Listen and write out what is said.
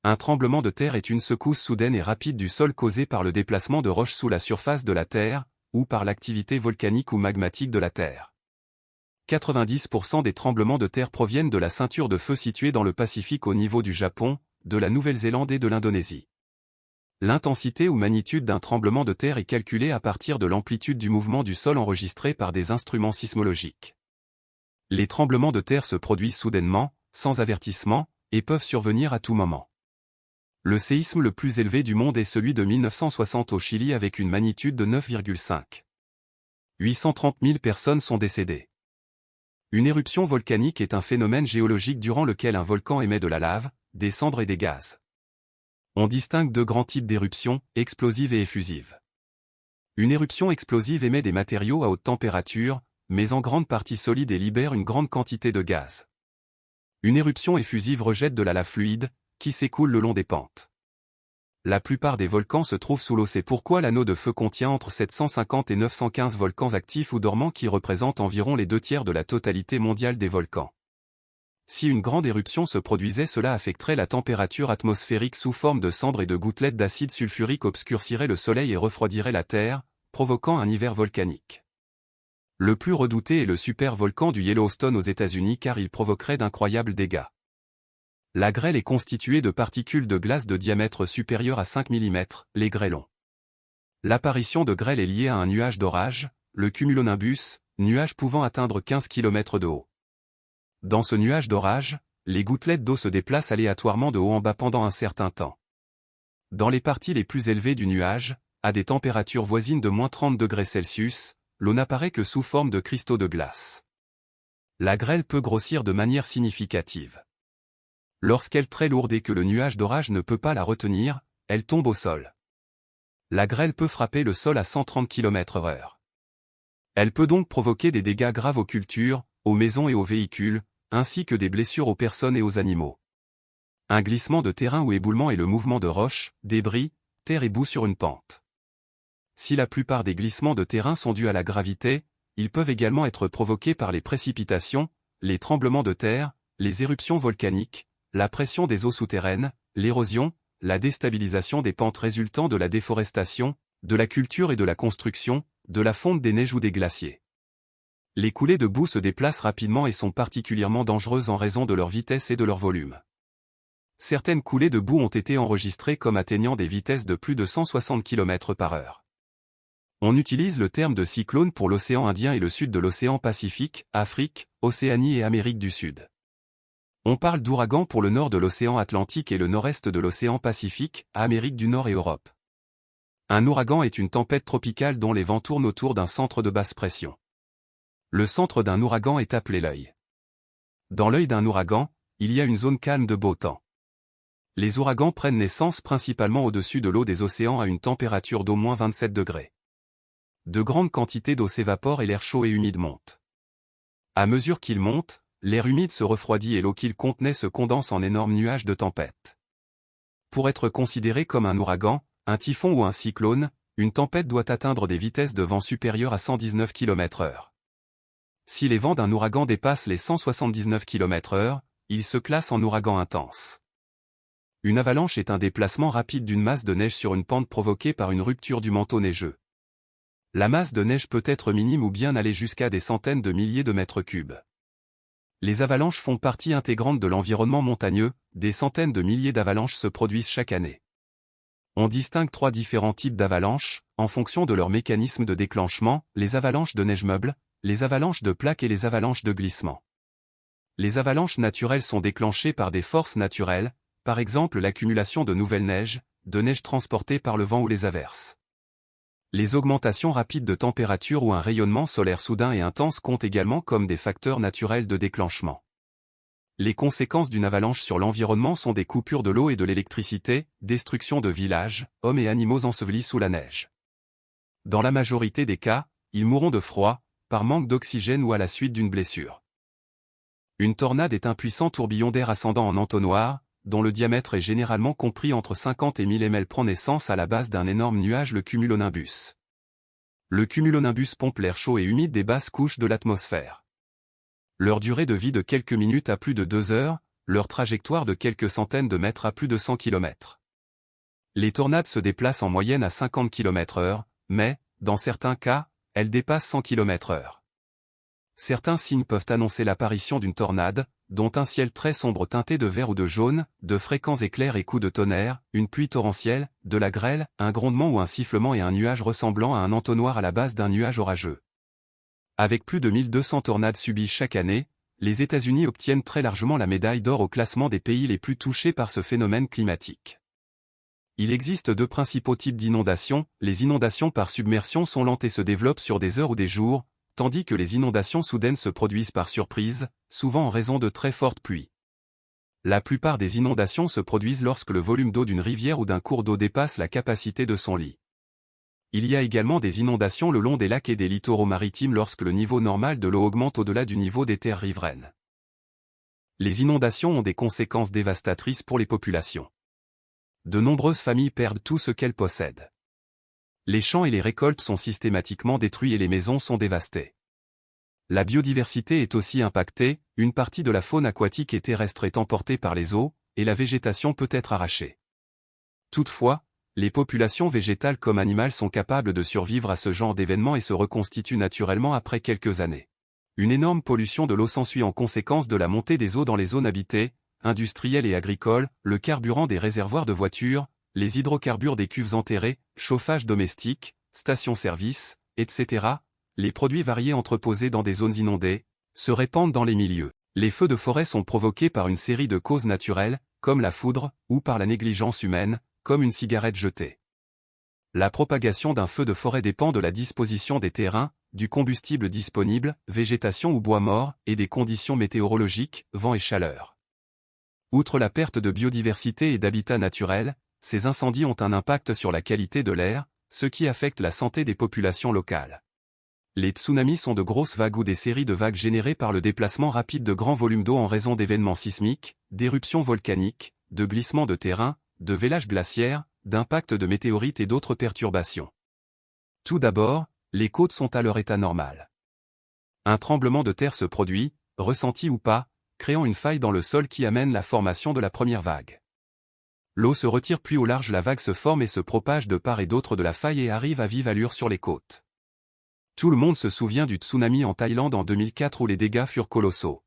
Un tremblement de terre est une secousse soudaine et rapide du sol causée par le déplacement de roches sous la surface de la Terre, ou par l'activité volcanique ou magmatique de la Terre. 90% des tremblements de terre proviennent de la ceinture de feu située dans le Pacifique au niveau du Japon, de la Nouvelle-Zélande et de l'Indonésie. L'intensité ou magnitude d'un tremblement de terre est calculée à partir de l'amplitude du mouvement du sol enregistré par des instruments sismologiques. Les tremblements de terre se produisent soudainement, sans avertissement, et peuvent survenir à tout moment. Le séisme le plus élevé du monde est celui de 1960 au Chili avec une magnitude de 9,5. 830 000 personnes sont décédées. Une éruption volcanique est un phénomène géologique durant lequel un volcan émet de la lave, des cendres et des gaz. On distingue deux grands types d'éruptions, explosives et effusives. Une éruption explosive émet des matériaux à haute température, mais en grande partie solides et libère une grande quantité de gaz. Une éruption effusive rejette de la lave fluide, qui s'écoule le long des pentes. La plupart des volcans se trouvent sous l'eau, c'est pourquoi l'anneau de feu contient entre 750 et 915 volcans actifs ou dormants qui représentent environ les 2/3 de la totalité mondiale des volcans. Si une grande éruption se produisait, cela affecterait la température atmosphérique sous forme de cendres et de gouttelettes d'acide sulfurique, obscurcirait le soleil et refroidirait la Terre, provoquant un hiver volcanique. Le plus redouté est le supervolcan du Yellowstone aux États-Unis car il provoquerait d'incroyables dégâts. La grêle est constituée de particules de glace de diamètre supérieur à 5 mm, les grêlons. L'apparition de grêle est liée à un nuage d'orage, le cumulonimbus, nuage pouvant atteindre 15 km de haut. Dans ce nuage d'orage, les gouttelettes d'eau se déplacent aléatoirement de haut en bas pendant un certain temps. Dans les parties les plus élevées du nuage, à des températures voisines de -30 degrés Celsius, l'eau n'apparaît que sous forme de cristaux de glace. La grêle peut grossir de manière significative. Lorsqu'elle est très lourde et que le nuage d'orage ne peut pas la retenir, elle tombe au sol. La grêle peut frapper le sol à 130 km/h. Elle peut donc provoquer des dégâts graves aux cultures, aux maisons et aux véhicules, ainsi que des blessures aux personnes et aux animaux. Un glissement de terrain ou éboulement est le mouvement de roches, débris, terre et boue sur une pente. Si la plupart des glissements de terrain sont dus à la gravité, ils peuvent également être provoqués par les précipitations, les tremblements de terre, les éruptions volcaniques, la pression des eaux souterraines, l'érosion, la déstabilisation des pentes résultant de la déforestation, de la culture et de la construction, de la fonte des neiges ou des glaciers. Les coulées de boue se déplacent rapidement et sont particulièrement dangereuses en raison de leur vitesse et de leur volume. Certaines coulées de boue ont été enregistrées comme atteignant des vitesses de plus de 160 km/h. On utilise le terme de cyclone pour l'océan Indien et le sud de l'océan Pacifique, Afrique, Océanie et Amérique du Sud. On parle d'ouragan pour le nord de l'océan Atlantique et le nord-est de l'océan Pacifique, Amérique du Nord et Europe. Un ouragan est une tempête tropicale dont les vents tournent autour d'un centre de basse pression. Le centre d'un ouragan est appelé l'œil. Dans l'œil d'un ouragan, il y a une zone calme de beau temps. Les ouragans prennent naissance principalement au-dessus de l'eau des océans à une température d'au moins 27 degrés. De grandes quantités d'eau s'évaporent et l'air chaud et humide monte. À mesure qu'il monte, l'air humide se refroidit et l'eau qu'il contenait se condense en énormes nuages de tempête. Pour être considéré comme un ouragan, un typhon ou un cyclone, une tempête doit atteindre des vitesses de vent supérieures à 119 km/h. Si les vents d'un ouragan dépassent les 179 km/h, il se classe en ouragan intense. Une avalanche est un déplacement rapide d'une masse de neige sur une pente provoquée par une rupture du manteau neigeux. La masse de neige peut être minime ou bien aller jusqu'à des centaines de milliers de mètres cubes. Les avalanches font partie intégrante de l'environnement montagneux, des centaines de milliers d'avalanches se produisent chaque année. On distingue 3 différents types d'avalanches, en fonction de leur mécanisme de déclenchement, les avalanches de neige meuble, les avalanches de plaques et les avalanches de glissement. Les avalanches naturelles sont déclenchées par des forces naturelles, par exemple l'accumulation de nouvelles neiges, de neige transportée par le vent ou les averses. Les augmentations rapides de température ou un rayonnement solaire soudain et intense comptent également comme des facteurs naturels de déclenchement. Les conséquences d'une avalanche sur l'environnement sont des coupures de l'eau et de l'électricité, destruction de villages, hommes et animaux ensevelis sous la neige. Dans la majorité des cas, ils mourront de froid, par manque d'oxygène ou à la suite d'une blessure. Une tornade est un puissant tourbillon d'air ascendant en entonnoir, dont le diamètre est généralement compris entre 50 et 1000 ml prend naissance à la base d'un énorme nuage, le cumulonimbus. Le cumulonimbus pompe l'air chaud et humide des basses couches de l'atmosphère. Leur durée de vie de quelques minutes à plus de 2 heures, leur trajectoire de quelques centaines de mètres à plus de 100 km. Les tornades se déplacent en moyenne à 50 km/h, mais, dans certains cas, elles dépassent 100 km/h. Certains signes peuvent annoncer l'apparition d'une tornade, dont un ciel très sombre teinté de vert ou de jaune, de fréquents éclairs et coups de tonnerre, une pluie torrentielle, de la grêle, un grondement ou un sifflement et un nuage ressemblant à un entonnoir à la base d'un nuage orageux. Avec plus de 1200 tornades subies chaque année, les États-Unis obtiennent très largement la médaille d'or au classement des pays les plus touchés par ce phénomène climatique. Il existe deux principaux types d'inondations. Les inondations par submersion sont lentes et se développent sur des heures ou des jours, tandis que les inondations soudaines se produisent par surprise, souvent en raison de très fortes pluies. La plupart des inondations se produisent lorsque le volume d'eau d'une rivière ou d'un cours d'eau dépasse la capacité de son lit. Il y a également des inondations le long des lacs et des littoraux maritimes lorsque le niveau normal de l'eau augmente au-delà du niveau des terres riveraines. Les inondations ont des conséquences dévastatrices pour les populations. De nombreuses familles perdent tout ce qu'elles possèdent. Les champs et les récoltes sont systématiquement détruits et les maisons sont dévastées. La biodiversité est aussi impactée, une partie de la faune aquatique et terrestre est emportée par les eaux, et la végétation peut être arrachée. Toutefois, les populations végétales comme animales sont capables de survivre à ce genre d'événements et se reconstituent naturellement après quelques années. Une énorme pollution de l'eau s'ensuit en conséquence de la montée des eaux dans les zones habitées, industrielles et agricoles, le carburant des réservoirs de voitures, les hydrocarbures des cuves enterrées, chauffage domestique, stations-service, etc., les produits variés entreposés dans des zones inondées, se répandent dans les milieux. Les feux de forêt sont provoqués par une série de causes naturelles, comme la foudre, ou par la négligence humaine, comme une cigarette jetée. La propagation d'un feu de forêt dépend de la disposition des terrains, du combustible disponible, végétation ou bois mort, et des conditions météorologiques, vent et chaleur. Outre la perte de biodiversité et d'habitat naturel, ces incendies ont un impact sur la qualité de l'air, ce qui affecte la santé des populations locales. Les tsunamis sont de grosses vagues ou des séries de vagues générées par le déplacement rapide de grands volumes d'eau en raison d'événements sismiques, d'éruptions volcaniques, de glissements de terrain, de veillages glaciaires, d'impacts de météorites et d'autres perturbations. Tout d'abord, les côtes sont à leur état normal. Un tremblement de terre se produit, ressenti ou pas, créant une faille dans le sol qui amène la formation de la première vague. L'eau se retire puis au large, la vague se forme et se propage de part et d'autre de la faille et arrive à vive allure sur les côtes. Tout le monde se souvient du tsunami en Thaïlande en 2004 où les dégâts furent colossaux.